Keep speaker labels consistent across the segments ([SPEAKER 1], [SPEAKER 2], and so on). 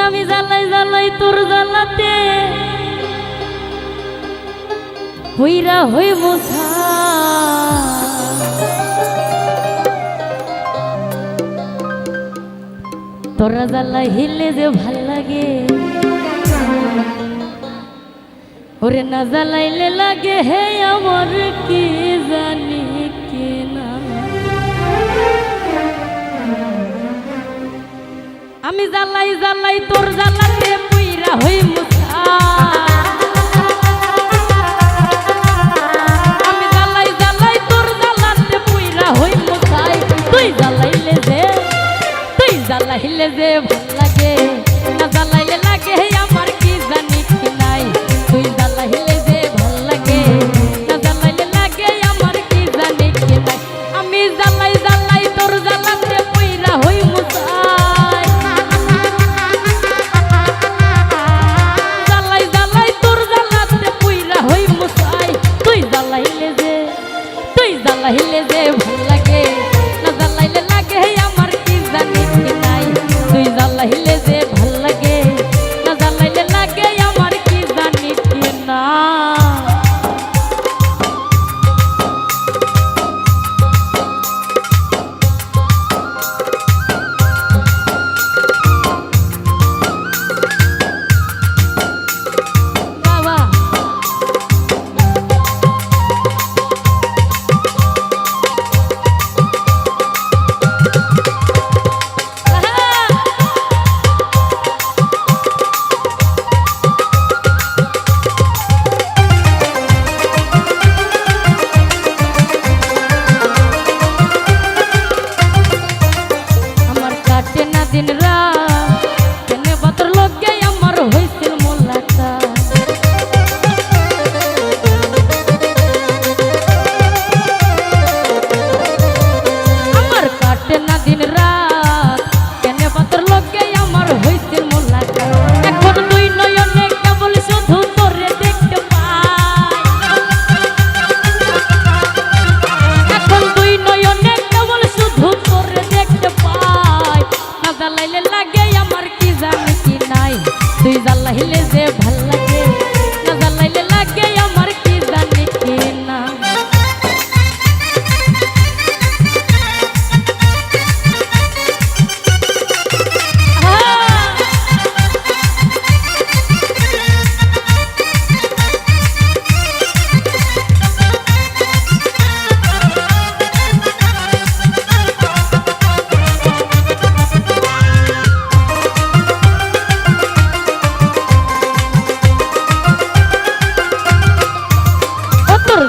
[SPEAKER 1] আমি জ্বালাই জ্বালাই তোর জ্বালাতে হইরা হই মোছা তোরা জ্বালাই হিলে যে ভাল লাগে ওরে না জ্বালাইলে লাগে হে আমার কি জানি কি না আমি জ্বালাই জ্বালাই তোর জ্বালাতে পুইরা হই মুছা আমি জ্বালাই জ্বালাই তোর জ্বালাতে পুইরা হই মুছাই তুই জ্বালাইলে যে ভাল লাগে না জ্বালাইলে লাগে আমার কি জানি কি নাই তুই জ্বালাইলে যে ভাল লাগে না জ্বালাইলে লাগে আমার কি জানি কি নাই আমি জ্বালাই জ্বালাই তোর জ্বালাতে পুইরা হই মুছাই জ্বালাই জ্বালাই তোর জ্বালাতে পুইরা হই মুছাই তুই জ্বালাইলে যে ভাল লাগে না জ্বালাইলে লাগে আমার কি জানি কি নাই তুই জ্বালাইলে যে ভাল লাগে না জ্বালাইলে লাগে আমার কি জানি কি না दिन रात केने बातर लगे আমার হইছিল মোলাকাত আমার কাটে না দিন রাত কেনে বাतर লগে আমার হইছিল মোলাকাত এখন দুই নয়নে কেবল শুধু তোরে দেখতে পাই এখন দুই নয়নে কেবল শুধু তোরে দেখতে পাই জ্বালাইলে লাগে আমার কি জানি কি নাই তুই জ্বালাইলে যে ভাল লাগে না জ্বালাইলে লাগে আমার কি জানি কি না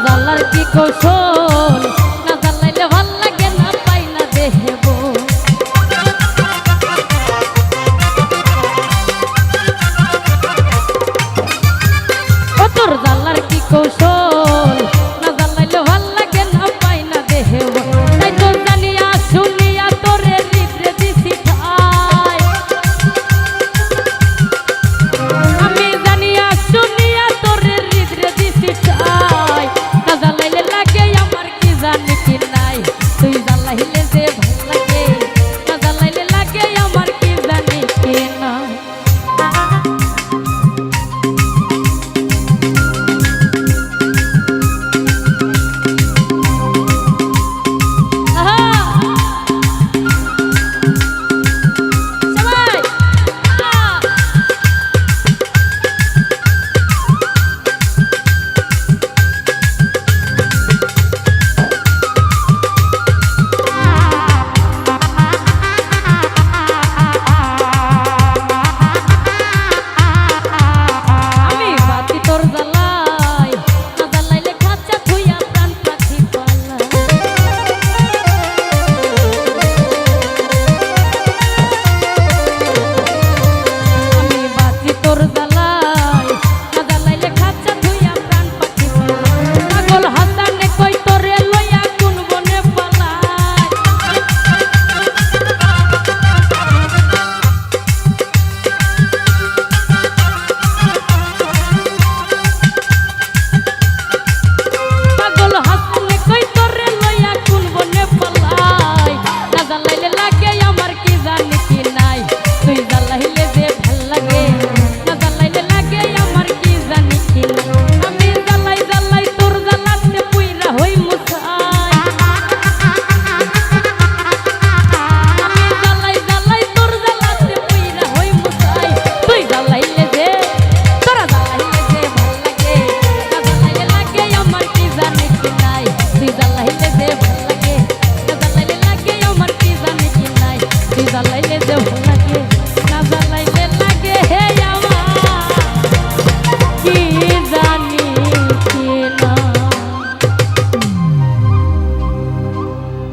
[SPEAKER 1] জ্বালার কি কৌশল